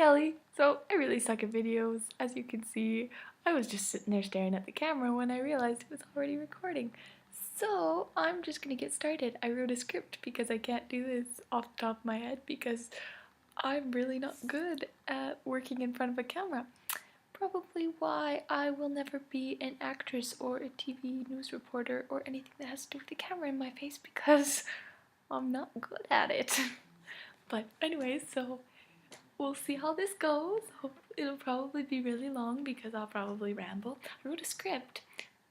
Kelly. So I really suck at videos. As you can see, I was just sitting there staring at the camera when I realized it was already recording. So I'm just gonna get started. I wrote a script because I can't do this off the top of my head because I'm really not good at working in front of a camera. Probably why I will never be an actress or a TV news reporter or anything that has to do with the camera in my face because I'm not good at it. But anyways, so we'll see how this goes. It'll probably be really long because I'll probably ramble. I wrote a script,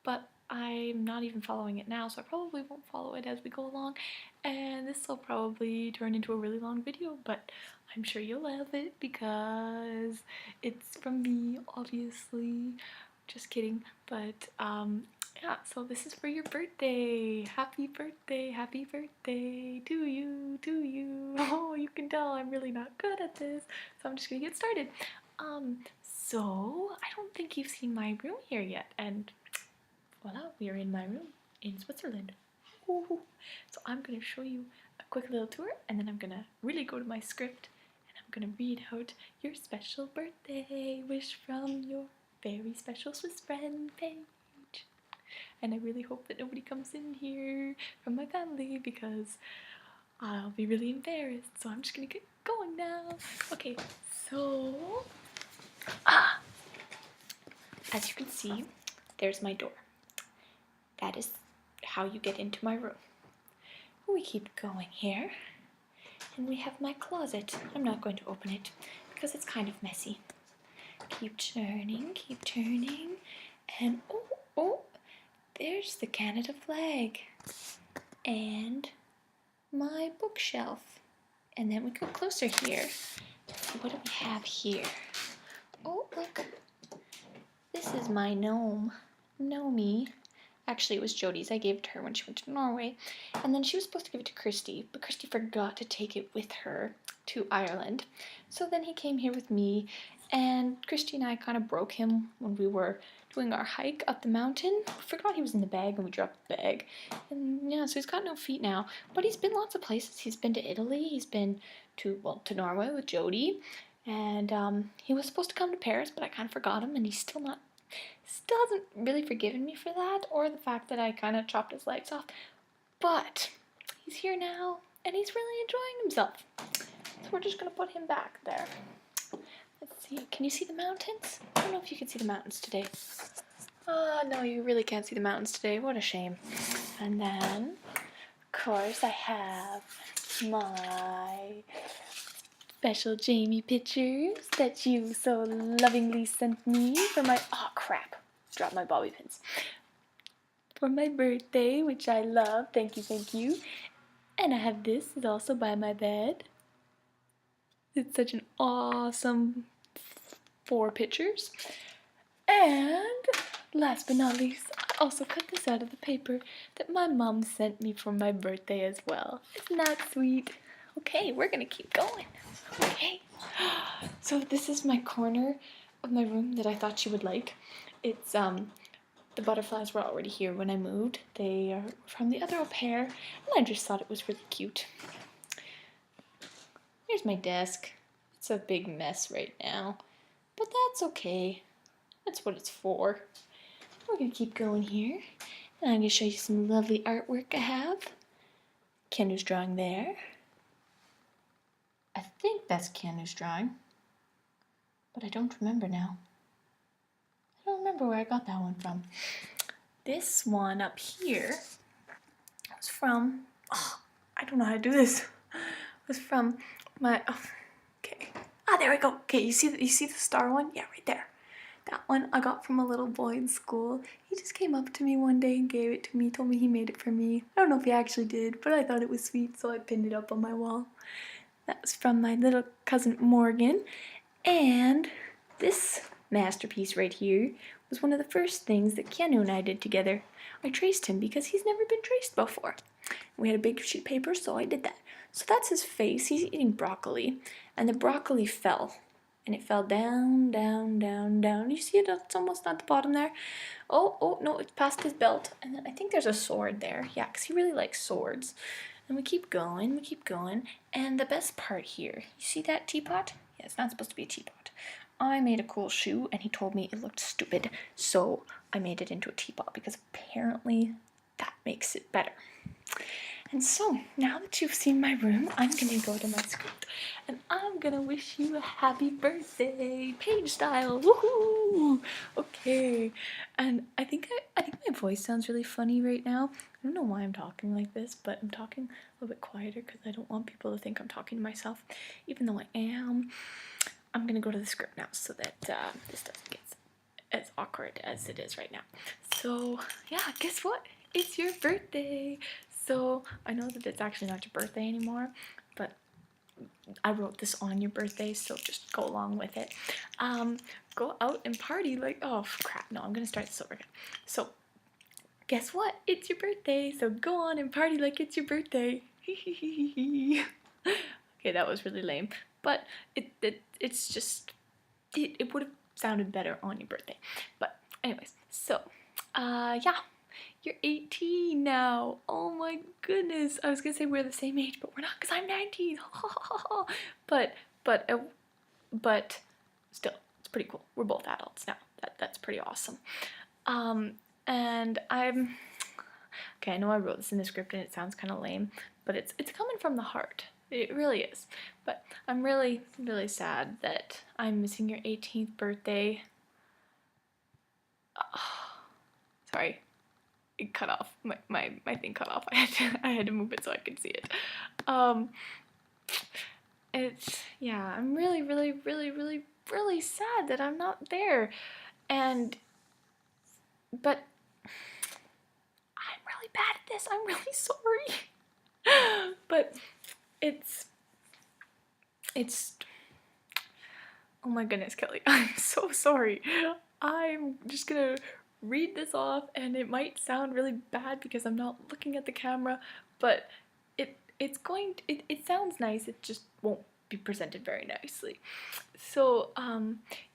but I'm not even following it now, so I probably won't follow it as we go along. And this will probably turn into a really long video, but I'm sure you'll love it because it's from me, obviously. Just kidding, but yeah, so this is for your birthday. Happy birthday to you, to you. Oh, you can tell I'm really not good at this, so I'm just gonna get started. So I don't think you've seen my room here yet, and voila, we are in my room in Switzerland. Ooh. So I'm gonna show you a quick little tour, and then I'm gonna really go to my script, and I'm gonna read out your special birthday wish from your very special Swiss friend page. And I really hope that nobody comes in here from my family because I'll be really embarrassed. So I'm just gonna get going now. Okay, so as you can see, there's my door. That is how you get into my room. We keep going here, and we have my closet. I'm not going to open it because it's kind of messy. Keep turning, and oh, there's the Canada flag and my bookshelf. And then we go closer here. What do we have here? Oh, look. This is my gnome. Gnomie. Actually, it was Jodie's. I gave it to her when she went to Norway. And then she was supposed to give it to Christy, but Christy forgot to take it with her to Ireland. So then he came here with me, and Christy and I kind of broke him when we were doing our hike up the mountain. We forgot he was in the bag, and we dropped the bag. And yeah, so he's got no feet now. But he's been lots of places. He's been to Italy. He's been to Norway with Jodie. And he was supposed to come to Paris, but I kind of forgot him, and he's still hasn't really forgiven me for that, or the fact that I kind of chopped his legs off. But he's here now, and he's really enjoying himself. So we're just gonna put him back there. Let's see, can you see the mountains? I don't know if you can see the mountains today. No, you really can't see the mountains today. What a shame. And then, of course, I have my special Jamie pictures that you so lovingly sent me for my, oh crap, dropped my bobby pins. For my birthday, which I love, thank you. And I have this, it's also by my bed. It's such an awesome 4 pictures. And last but not least, I also cut this out of the paper that my mom sent me for my birthday as well. Isn't that sweet? Okay, we're gonna keep going. Okay, so this is my corner of my room that I thought she would like. It's, the butterflies were already here when I moved. They are from the other au pair, and I just thought it was really cute. Here's my desk. It's a big mess right now, but that's okay. That's what it's for. We're gonna keep going here, and I'm gonna show you some lovely artwork I have. Kenu's drawing there. I think that's Kenu's drawing, but I don't remember now. I don't remember where I got that one from. This one up here was from, I don't know how to do this. It was from my, okay. There we go. Okay, you see the star one? Yeah, right there. That one I got from a little boy in school. He just came up to me one day and gave it to me, told me he made it for me. I don't know if he actually did, but I thought it was sweet, so I pinned it up on my wall. That was from my little cousin Morgan. And this masterpiece right here was one of the first things that Kenu and I did together. I traced him because he's never been traced before. We had a big sheet of paper, so I did that. So that's his face. He's eating broccoli, and the broccoli fell. And it fell down. You see it? It's almost at the bottom there. Oh, no, it's past his belt. And then I think there's a sword there. Yeah, because he really likes swords. And we keep going. And the best part here, you see that teapot? Yeah, it's not supposed to be a teapot. I made a cool shoe and he told me it looked stupid, so I made it into a teapot because apparently that makes it better. And so, now that you've seen my room, I'm gonna go to my script and I'm gonna wish you a happy birthday, page style, woohoo! Okay, and I think my voice sounds really funny right now. I don't know why I'm talking like this, but I'm talking a little bit quieter because I don't want people to think I'm talking to myself, even though I am. I'm gonna go to the script now so that this doesn't get as awkward as it is right now. So yeah, guess what? It's your birthday. So I know that it's actually not your birthday anymore, but I wrote this on your birthday, so just go along with it. Go out and party like, oh crap, no, I'm gonna start this over again. So guess what? It's your birthday, so go on and party like it's your birthday. Okay, that was really lame, but it's just, it would have sounded better on your birthday. But anyways, so yeah, you're 18 now. Oh my goodness, I was gonna say we're the same age, but we're not because I'm 19. but still, it's pretty cool. We're both adults now. That's pretty awesome. And I'm okay. I know I wrote this in the script and it sounds kind of lame, but it's coming from the heart. It really is. But I'm really, really sad that I'm missing your 18th birthday. Sorry, it cut off. My thing cut off. I had to move it so I could see it. Yeah, I'm really, really, really, really, really sad that I'm not there. But I'm really bad at this. I'm really sorry. But it's, oh my goodness, Kelly, I'm so sorry. I'm just gonna read this off and it might sound really bad because I'm not looking at the camera, but it sounds nice, it just won't be presented very nicely. So,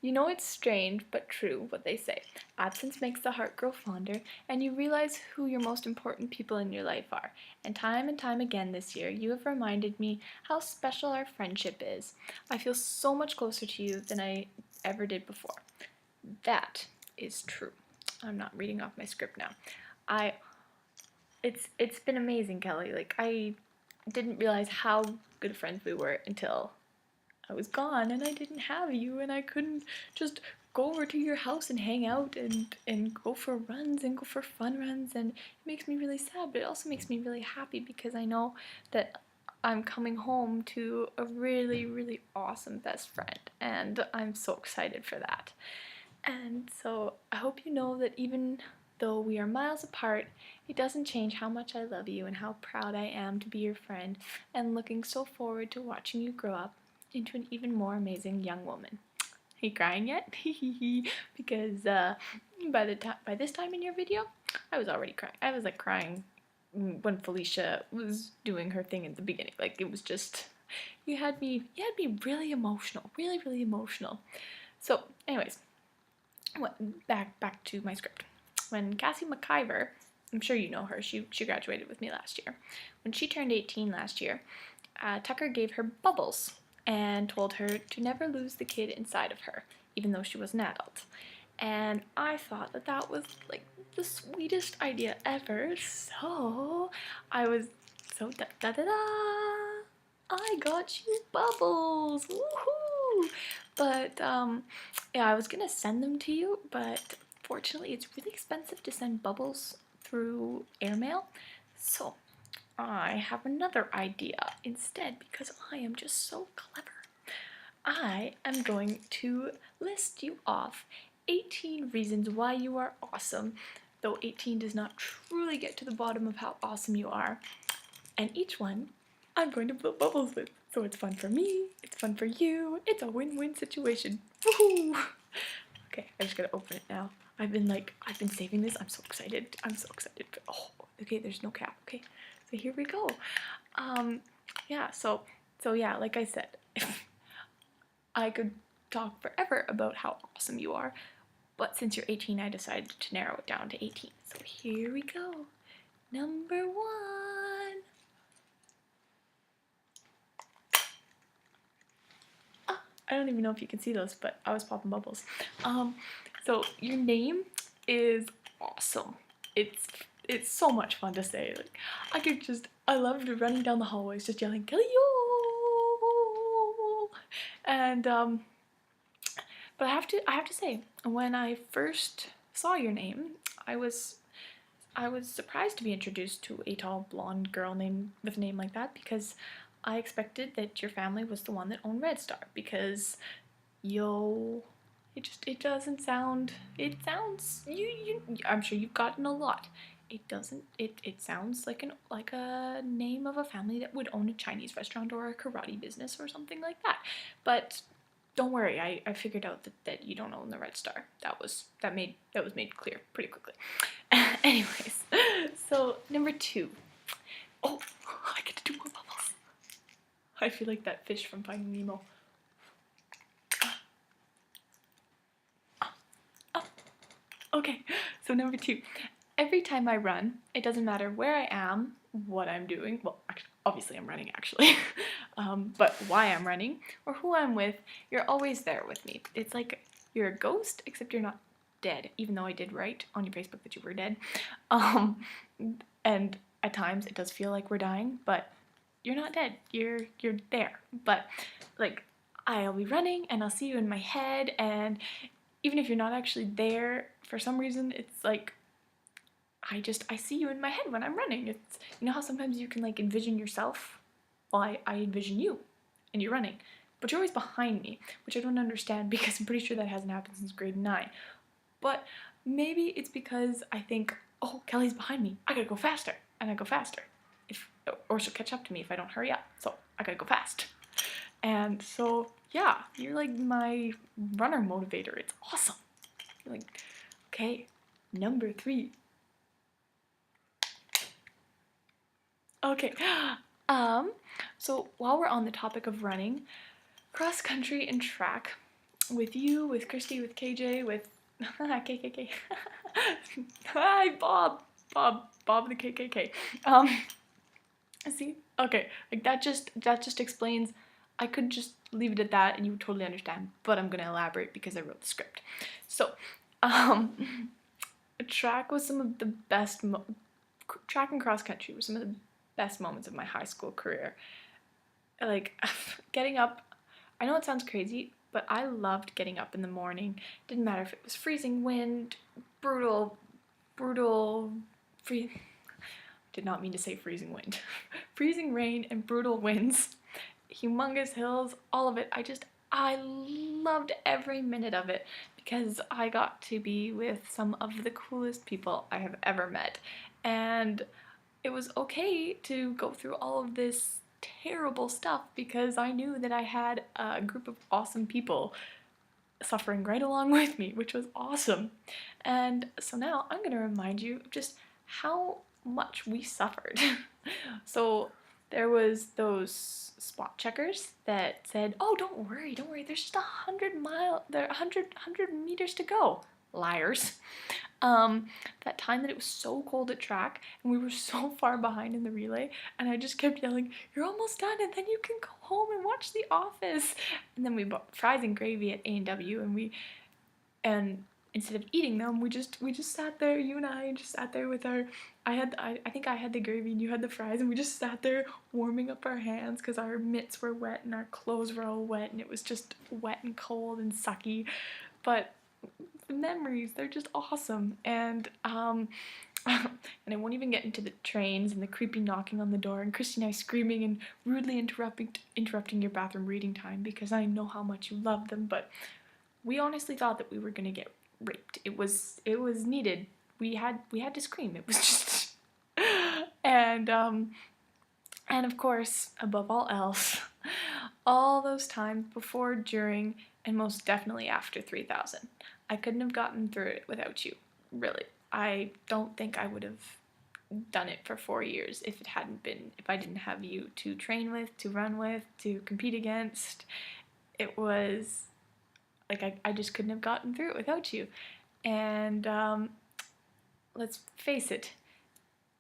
you know it's strange but true what they say. Absence makes the heart grow fonder, and you realize who your most important people in your life are. And time again this year, you have reminded me how special our friendship is. I feel so much closer to you than I ever did before. That is true. I'm not reading off my script now. It's been amazing, Kelly. Like, I didn't realize how good friends we were until I was gone and I didn't have you and I couldn't just go over to your house and hang out and go for runs and go for fun runs, and it makes me really sad, but it also makes me really happy because I know that I'm coming home to a really, really awesome best friend, and I'm so excited for that. And so I hope you know that even though we are miles apart, it doesn't change how much I love you and how proud I am to be your friend, and looking so forward to watching you grow up into an even more amazing young woman. Are you crying yet? Because by this time in your video, I was already crying. I was like crying when Felicia was doing her thing at the beginning. Like, it was just, you had me really emotional, really, really emotional. So, anyways, back to my script. When Cassie McIver, I'm sure you know her, she graduated with me last year. When she turned 18 last year, Tucker gave her bubbles and told her to never lose the kid inside of her, even though she was an adult. And I thought that was like the sweetest idea ever, so I was so I got you bubbles, woohoo! But yeah, I was gonna send them to you, but fortunately it's really expensive to send bubbles through airmail, so I have another idea instead because I am just so clever. I am going to list you off 18 reasons why you are awesome, though 18 does not truly get to the bottom of how awesome you are. And each one I'm going to blow bubbles with. So it's fun for me, it's fun for you, it's a win-win situation. Woohoo! Okay, I just gotta open it now. I've been saving this. I'm so excited. Oh, okay, there's no cap. Okay, so here we go. Yeah, so yeah, like I said, I could talk forever about how awesome you are, but since you're 18, I decided to narrow it down to 18. So here we go. Number 1. I don't even know if you can see those, but I was popping bubbles. So your name is awesome. It's so much fun to say. Like I loved running down the hallways just yelling Kelly yo, and but I have to say, when I first saw your name, I was surprised to be introduced to a tall blonde girl named with a name like that, because I expected that your family was the one that owned Red Star, because yo, it doesn't sound, it sounds, I'm sure you've gotten a lot. It doesn't, it sounds like a name of a family that would own a Chinese restaurant or a karate business or something like that. But don't worry, I figured out that you don't own the Red Star. That was made clear pretty quickly. Anyways, so number 2. Oh, I get to do more bubbles. I feel like that fish from Finding Nemo. Okay, so number 2. Every time I run, it doesn't matter where I am, what I'm doing. Well, actually, obviously I'm running, actually. But why I'm running or who I'm with, you're always there with me. It's like you're a ghost, except you're not dead, even though I did write on your Facebook that you were dead. And at times it does feel like we're dying, but you're not dead. You're there. But like, I'll be running and I'll see you in my head, and even if you're not actually there, for some reason it's like I see you in my head when I'm running. It's, you know how sometimes you can like envision yourself? Well, I envision you and you're running, but you're always behind me, which I don't understand, because I'm pretty sure that hasn't happened since grade 9. But maybe it's because I think, oh, Kelly's behind me, I gotta go faster, and I go faster, or she'll catch up to me if I don't hurry up, so I gotta go fast. And so yeah, you're like my runner motivator. It's awesome. You're like, okay, number 3. Okay, so while we're on the topic of running, cross country and track, with you, with Christy, with KJ, with KKK. Hi, Bob the KKK. See, okay, like that just explains. I could just leave it at that and you would totally understand, but I'm gonna elaborate because I wrote the script. So, track was some of the best. Track and cross country were some of the best moments of my high school career. Like, getting up, I know it sounds crazy, but I loved getting up in the morning. Didn't matter if it was freezing wind, brutal, did not mean to say freezing wind. Freezing rain and brutal winds, humongous hills, all of it. I loved every minute of it, because I got to be with some of the coolest people I have ever met. And it was okay to go through all of this terrible stuff, because I knew that I had a group of awesome people suffering right along with me, which was awesome. And so now I'm gonna remind you of just how much we suffered. So there was those spot checkers that said, oh, don't worry, there's just 100 meters to go. Liars. That time that it was so cold at track and we were so far behind in the relay, and I just kept yelling, you're almost done and then you can go home and watch The Office. And then we bought fries and gravy at A&W, and instead of eating them, we just sat there, you and I just sat there with our, I think I had the gravy and you had the fries, and we just sat there warming up our hands because our mitts were wet and our clothes were all wet, and it was just wet and cold and sucky. But the memories, they're just awesome. And and I won't even get into the trains and the creepy knocking on the door and Christy and I screaming and rudely interrupting your bathroom reading time, because I know how much you love them, but we honestly thought that we were gonna get raped. It was needed. We had to scream. It was just and of course, above all else, all those times before, during, and most definitely after 3000. I couldn't have gotten through it without you, really. I don't think I would have done it for 4 years if I didn't have you to train with, to run with, to compete against. It was like I just couldn't have gotten through it without you. And let's face it,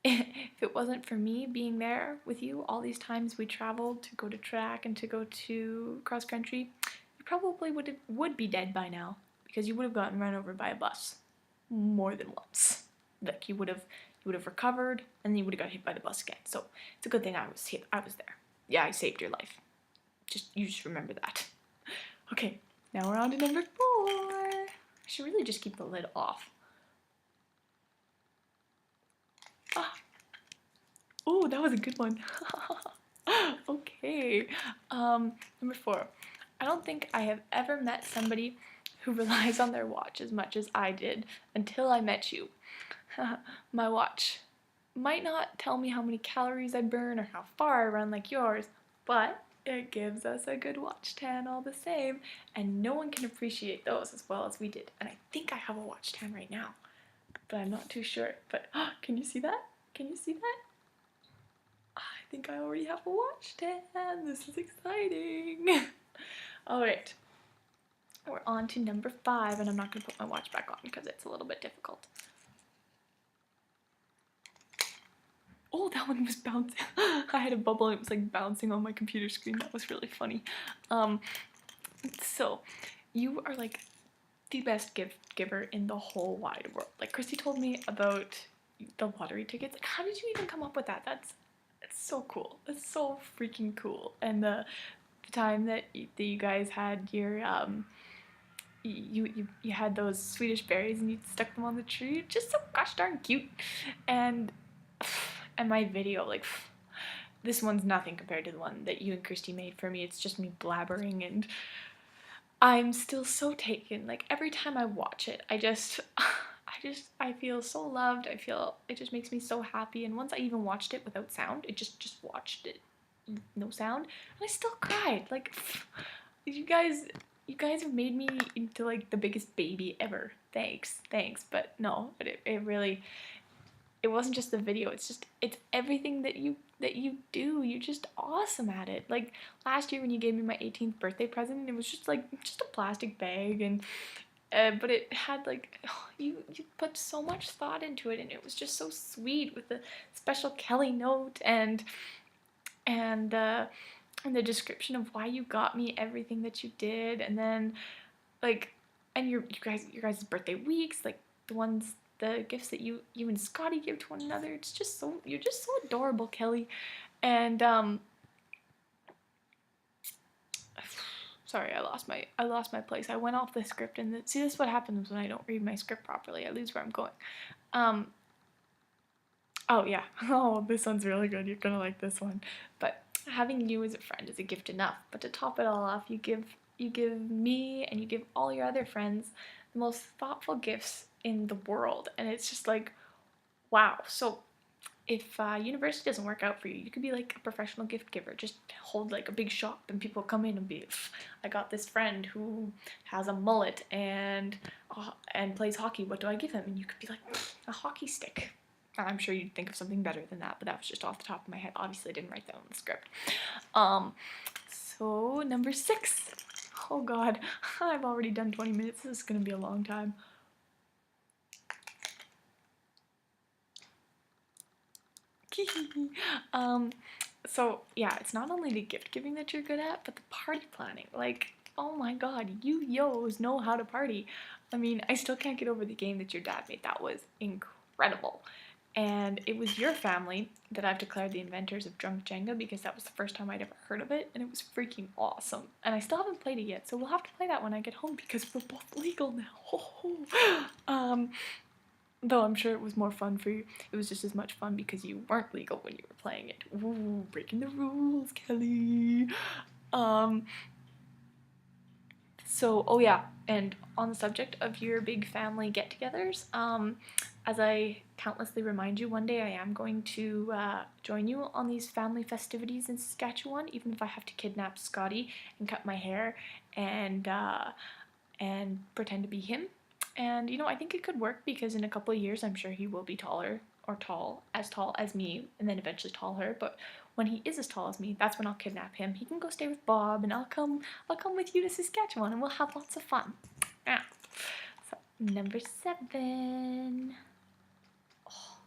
if it wasn't for me being there with you all these times we traveled to go to track and to go to cross country, you probably would be dead by now because you would have gotten run over by a bus more than once. Like you would have recovered and then you would have got hit by the bus again. So it's a good thing I was there. Yeah, I saved your life. You just remember that. Okay, now we're on to number 4. I should really just keep the lid off. Ah. Oh, that was a good one. Okay. Number 4. I don't think I have ever met somebody who relies on their watch as much as I did until I met you. My watch might not tell me how many calories I burn or how far I run like yours, but it gives us a good watch tan all the same, and no one can appreciate those as well as we did. And I think I have a watch tan right now, but I'm not too sure. But can you see that? Can you see that? I think I already have a watch tan. This is exciting. All right. We're on to number 5, and I'm not going to put my watch back on because it's a little bit difficult. Oh, that one was bouncing. I had a bubble and it was like bouncing on my computer screen. That was really funny. So, you are like the best gift giver in the whole wide world. Like Christy told me about the lottery tickets. Like, how did you even come up with that? It's so cool. It's so freaking cool. And the time that you guys had your you had those Swedish berries and you stuck them on the tree. Just so gosh darn cute. And my video, like, this one's nothing compared to the one that you and Christy made for me. It's just me blabbering, and I'm still so taken. Like, every time I watch it, I feel so loved. I feel it just makes me so happy. And once I even watched it without sound, it just watched it, no sound, and I still cried. Like, you guys have made me into like the biggest baby ever. Thanks. But no, it really, it wasn't just the video. It's everything that you do. You're just awesome at it. Like last year when you gave me my 18th birthday present, it was just a plastic bag, and but it had like, you put so much thought into it, and it was just so sweet with the special Kelly note and the description of why you got me everything that you did, and then like, and your guys' birthday weeks, like the gifts that you and Scotty give to one another. It's just so, you're just so adorable, Kelly. And sorry, I lost my place. I went off the script, and see, this is what happens when I don't read my script properly. I lose where I'm going. Oh yeah. Oh, this one's really good. You're gonna like this one. But having you as a friend is a gift enough. But to top it all off, you give me and you give all your other friends the most thoughtful gifts in the world, and it's just like, wow. So if university doesn't work out for you, you could be like a professional gift giver. Just hold like a big shop, and people come in and be, I got this friend who has a mullet and plays hockey. What do I give him? And you could be like, a hockey stick. I'm sure you'd think of something better than that, but that was just off the top of my head. Obviously, I didn't write that on the script. So number 6. Oh God, I've already done 20 minutes. This is gonna be a long time. So yeah, it's not only the gift giving that you're good at, but the party planning. Like, oh my God, you yos know how to party. I mean, I still can't get over the game that your dad made. That was incredible. And it was your family that I've declared the inventors of Drunk Jenga, because that was the first time I'd ever heard of it, and it was freaking awesome. And I still haven't played it yet, so we'll have to play that when I get home, because we're both legal now. Though I'm sure it was more fun for you. It was just as much fun because you weren't legal when you were playing it. Ooh, breaking the rules, Kelly. So, oh yeah, and on the subject of your big family get-togethers, as I countlessly remind you, one day I am going to join you on these family festivities in Saskatchewan, even if I have to kidnap Scotty and cut my hair and pretend to be him. And you know, I think it could work, because in a couple of years I'm sure he will be taller, or tall as me, and then eventually taller. But when he is as tall as me, that's when I'll kidnap him. He can go stay with Bob, and I'll come with you to Saskatchewan, and we'll have lots of fun. Yeah. So number 7. Oh.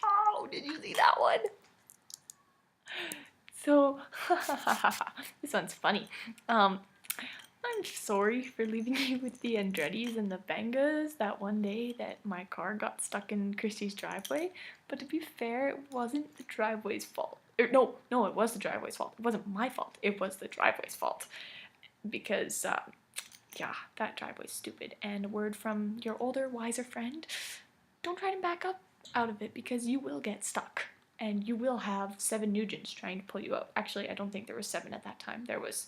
Ouch! did you see that one? So, this one's funny. I'm sorry for leaving you with the Andrettis and the Bengas that one day that my car got stuck in Christy's driveway. But to be fair, it wasn't the driveway's fault. No, it was the driveway's fault. It wasn't my fault. It was the driveway's fault. Because, yeah, that driveway's stupid. And a word from your older, wiser friend, don't try to back up out of it because you will get stuck. And you will have 7 Nugents trying to pull you out. Actually, I don't think there was 7 at that time. There was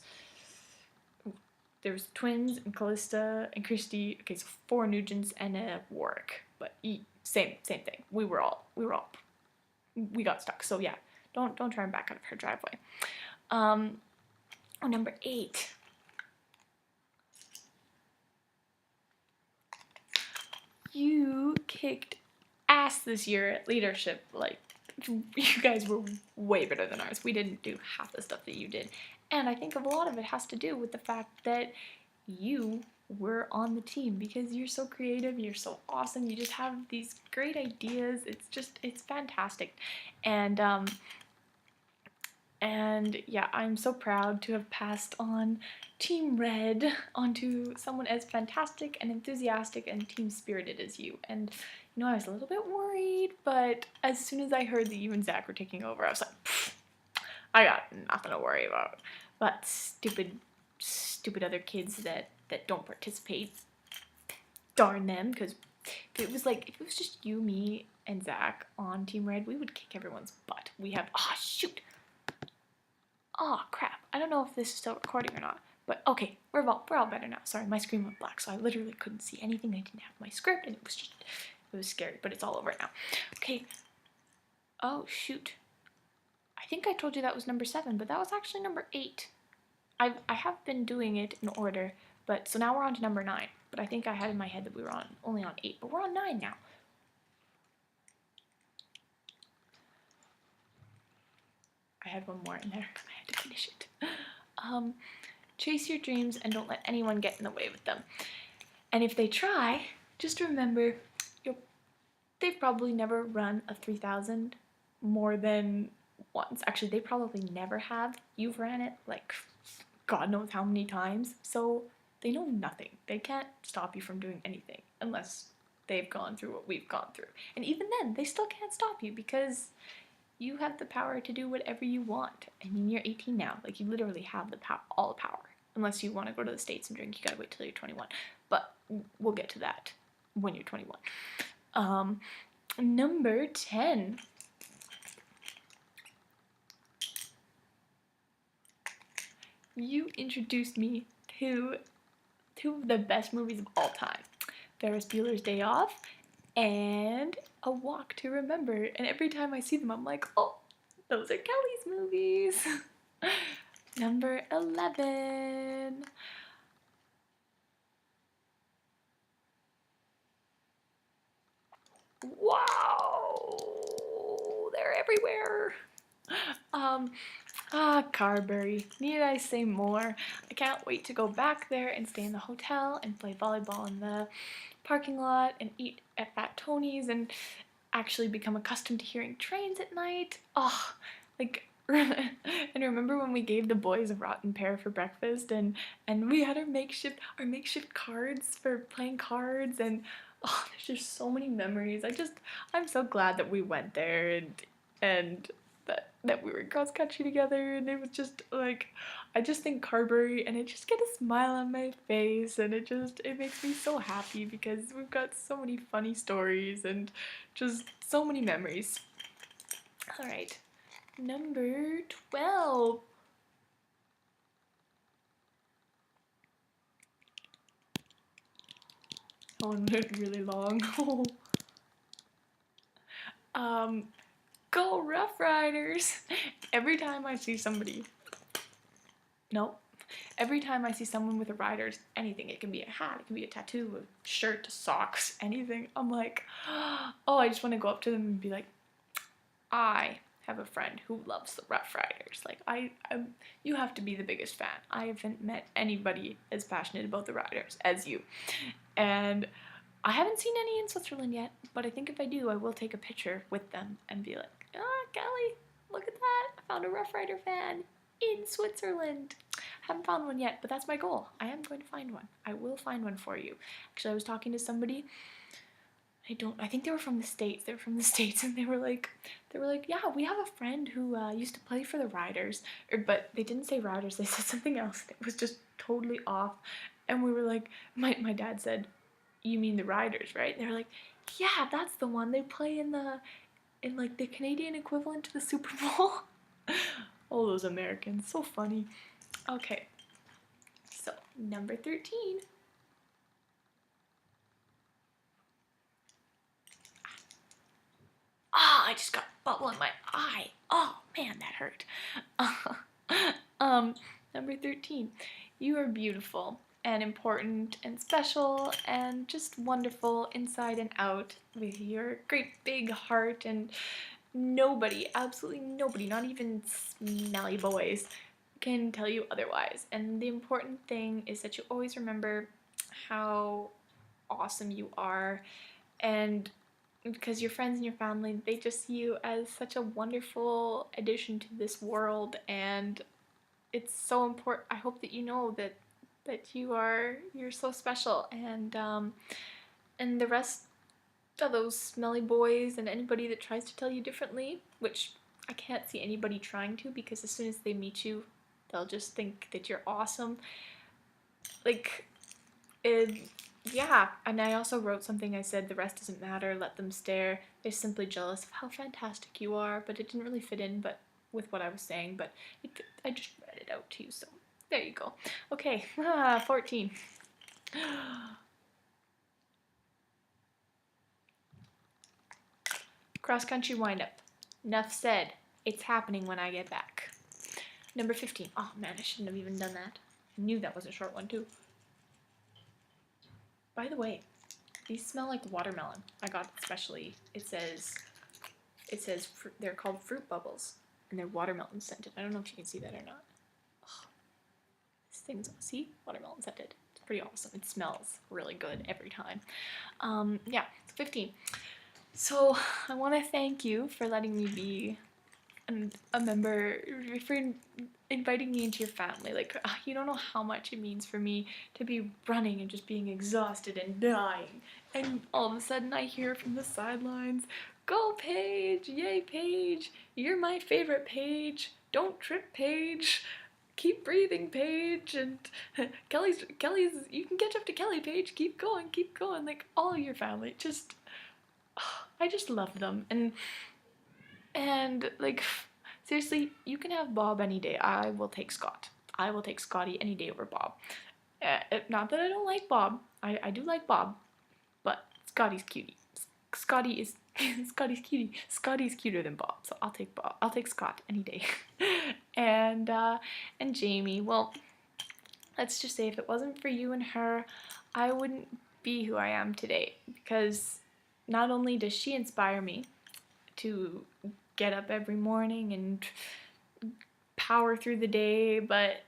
twins and Callista and Christy. Okay, so 4 Nugents and a Warwick. But same thing. We got stuck. So yeah, don't try and back out of her driveway. Number 8. You kicked ass this year at leadership. Like, you guys were way better than ours. We didn't do half the stuff that you did. And I think a lot of it has to do with the fact that you were on the team because you're so creative, you're so awesome, you just have these great ideas. It's fantastic. And yeah, I'm so proud to have passed on Team Red onto someone as fantastic and enthusiastic and team-spirited as you. And you know, I was a little bit worried, but as soon as I heard that you and Zach were taking over, I was like, I got nothing to worry about. But stupid other kids that don't participate, darn them, because if it was just you, me, and Zach on Team Red, we would kick everyone's butt. We have, shoot! Oh, crap. I don't know if this is still recording or not. But, okay, we're all better now. Sorry, my screen went black, so I literally couldn't see anything. I didn't have my script, and it was scary, but it's all over now. Okay. Oh, shoot. I think I told you that was number 7, but that was actually number 8. I have been doing it in order, but so now we're on to number 9. But I think I had in my head that we were only on 8, but we're on 9 now. I had one more in there. I had to finish it. Chase your dreams and don't let anyone get in the way with them. And if they try, just remember, they've probably never run a 3,000 more than once. Actually, they probably never have. You've ran it like God knows how many times. So they know nothing. They can't stop you from doing anything unless they've gone through what we've gone through. And even then, they still can't stop you because you have the power to do whatever you want. I mean, you're 18 now. Like, you literally have all the power. Unless you want to go to the States and drink, you gotta wait till you're 21. But we'll get to that when you're 21. Number 10. You introduced me to 2 of the best movies of all time. Ferris Bueller's Day Off and A Walk to Remember. And every time I see them, I'm like, oh, those are Kelly's movies. Number 11. Wow, they're everywhere. Carberry. Need I say more? I can't wait to go back there and stay in the hotel and play volleyball in the parking lot and eat at Fat Tony's and actually become accustomed to hearing trains at night. Oh, like, and remember when we gave the boys a rotten pear for breakfast and we had our makeshift cards for playing cards, and oh, there's just so many memories. I'm so glad that we went there and that we were cross country together, and it was just like, I just think Carberry and I just get a smile on my face, and it makes me so happy because we've got so many funny stories and just so many memories. All right, number 12. Oh, it's really long. Go Rough Riders! Every time I see someone with a Riders, anything, it can be a hat, it can be a tattoo, a shirt, socks, anything, I'm like, oh, I just want to go up to them and be like, I have a friend who loves the Rough Riders. Like, you have to be the biggest fan. I haven't met anybody as passionate about the Riders as you. And I haven't seen any in Switzerland yet, but I think if I do, I will take a picture with them and be like, ah, Kelly, look at that. I found a Rough Rider fan in Switzerland. Haven't found one yet, but that's my goal. I am going to find one. I will find one for you. Actually, I was talking to somebody. I think they were from the States. They were from the States, and they were like, yeah, we have a friend who used to play for the Riders, but they didn't say Riders. They said something else. It was just totally off. And we were like, my dad said, you mean the Riders, right? And they were like, yeah, that's the one. They play in like the Canadian equivalent to the Super Bowl. All those Americans, so funny. Okay, so number 13. Ah, I just got bubble in my eye. Oh man, that hurt. Number 13. You are beautiful and important and special and just wonderful inside and out with your great big heart, and nobody, absolutely nobody, not even smelly boys, can tell you otherwise. And the important thing is that you always remember how awesome you are, and because your friends and your family, they just see you as such a wonderful addition to this world, and it's so important. I hope that you know that you're so special, and the rest of those smelly boys and anybody that tries to tell you differently, which I can't see anybody trying to, because as soon as they meet you, they'll just think that you're awesome. Like, yeah, and I also wrote something. I said, the rest doesn't matter, let them stare. They're simply jealous of how fantastic you are, but it didn't really fit in but with what I was saying, but I just read it out to you, so there you go. Okay, 14. Cross-country wind-up. Enough said. It's happening when I get back. Number 15. Oh man, I shouldn't have even done that. I knew that was a short one too. By the way, these smell like watermelon. I got it specially. It says they're called fruit bubbles, and they're watermelon scented. I don't know if you can see that or not. Oh, this thing's, see, watermelon scented. It's pretty awesome. It smells really good every time. Yeah, it's 15. So I want to thank you for letting me be a member, for inviting me into your family. Like, you don't know how much it means for me to be running and just being exhausted and dying, and all of a sudden I hear from the sidelines, "Go Paige! Yay Paige! You're my favorite Paige! Don't trip Paige! Keep breathing Paige!" And Kelly's, you can catch up to Kelly Paige, keep going, like all of your family. Just, I just love them, and like, seriously, you can have Bob any day. I will take Scott. I will take Scotty any day over Bob. Not that I don't like Bob. I do like Bob, but Scotty's cutie. Scotty is Scotty's cutie. Scotty's cuter than Bob, so I'll take Bob. I'll take Scott any day. and Jamie. Well, let's just say if it wasn't for you and her, I wouldn't be who I am today, because not only does she inspire me to get up every morning and power through the day, but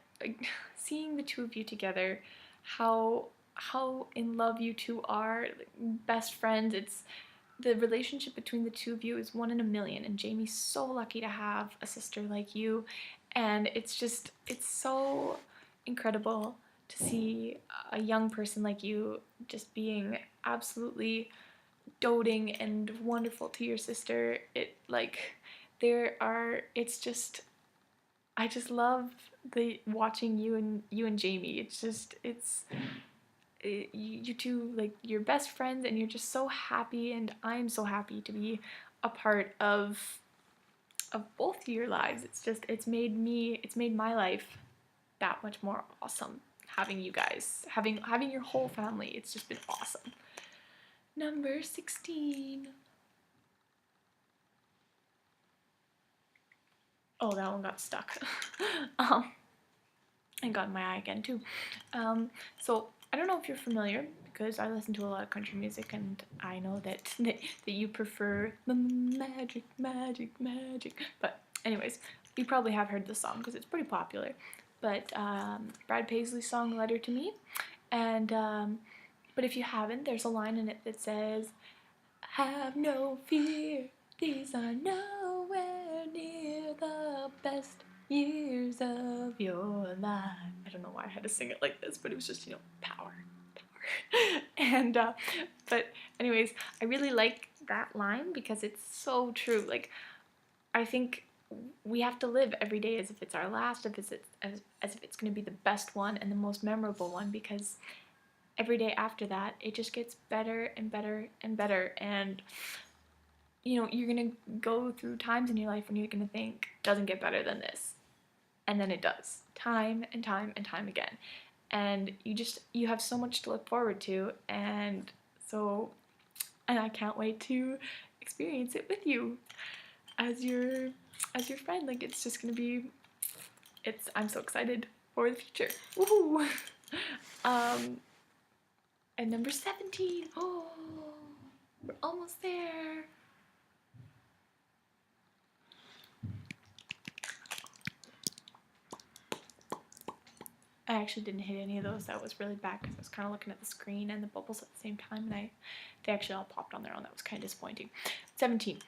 seeing the two of you together, how in love you two are, like, best friends. It's the relationship between the two of you is 1 in a million, and Jamie's so lucky to have a sister like you, and it's so incredible to see a young person like you just being absolutely doting and wonderful to your sister. I just love watching you and Jamie. You two, like, you're best friends, and you're just so happy, and I'm so happy to be a part of both of your lives. It's made my life that much more awesome, having you guys, having your whole family. It's just been awesome. Number 16. Oh, that one got stuck. And got in my eye again too. So I don't know if you're familiar, because I listen to a lot of country music, and I know that you prefer the magic. But anyways, you probably have heard the song because it's pretty popular. But Brad Paisley's song "Letter to Me," and But if you haven't, there's a line in it that says, "Have no fear, these are nowhere near the best years of your life." I don't know why I had to sing it like this, but it was just, power. And, but anyways, I really like that line because it's so true. Like, I think we have to live every day as if it's our last, as if it's going to be the best one and the most memorable one, because every day after that, it just gets better and better and better. And, you're going to go through times in your life when you're going to think, doesn't get better than this. And then it does, time and time and time again. And you have so much to look forward to, and I can't wait to experience it with you as your friend. Like, it's just gonna be, I'm so excited for the future. Woohoo! And number 17. Oh, we're almost there. I actually didn't hit any of those. That was really bad because I was kind of looking at the screen and the bubbles at the same time, and they actually all popped on their own. That was kind of disappointing. 17.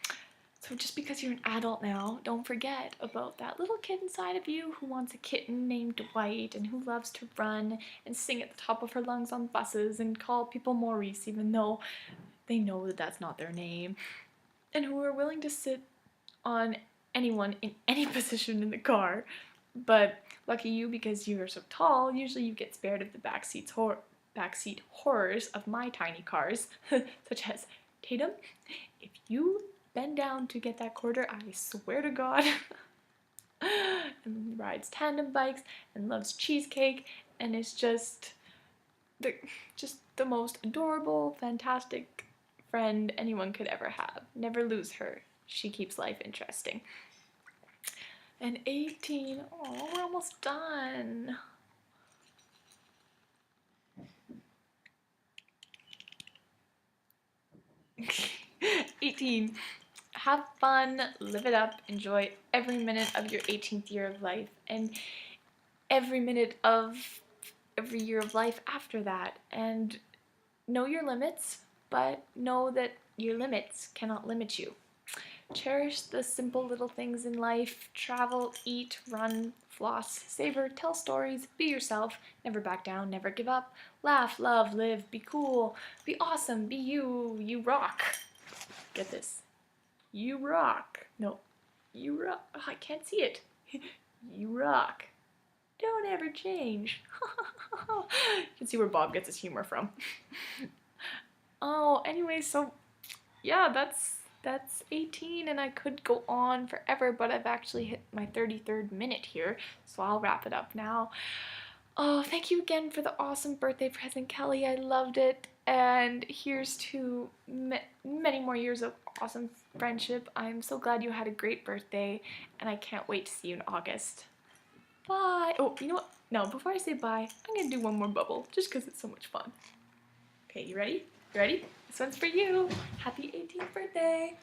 So just because you're an adult now, don't forget about that little kid inside of you who wants a kitten named Dwight and who loves to run and sing at the top of her lungs on buses and call people Maurice even though they know that that's not their name, and who are willing to sit on anyone in any position in the car. But lucky you, because you are so tall, usually you get spared of the backseat horrors of my tiny cars, such as Tatum. If you bend down to get that quarter, I swear to God, and rides tandem bikes and loves cheesecake and is just the most adorable, fantastic friend anyone could ever have. Never lose her. She keeps life interesting. And 18, oh, we're almost done. '18. Have fun, live it up, enjoy every minute of your 18th year of life and every minute of every year of life after that. And know your limits, but know that your limits cannot limit you. Cherish the simple little things in life. Travel, eat, run, floss, savor, tell stories, be yourself, never back down, never give up. Laugh, love, live, be cool, be awesome, be you, you rock. Get this. You rock. No, you rock. Oh, I can't see it. You rock. Don't ever change. You can see where Bob gets his humor from. Oh, anyway, so yeah, that's 18, and I could go on forever, but I've actually hit my 33rd minute here, so I'll wrap it up now. Oh, thank you again for the awesome birthday present, Kelly. I loved it, and here's to many more years of awesome friendship. I'm so glad you had a great birthday, and I can't wait to see you in August. Bye! Oh, you know what? No, before I say bye, I'm gonna do one more bubble, just because it's so much fun. Okay, you ready? You ready? This one's for you. Happy 18th birthday.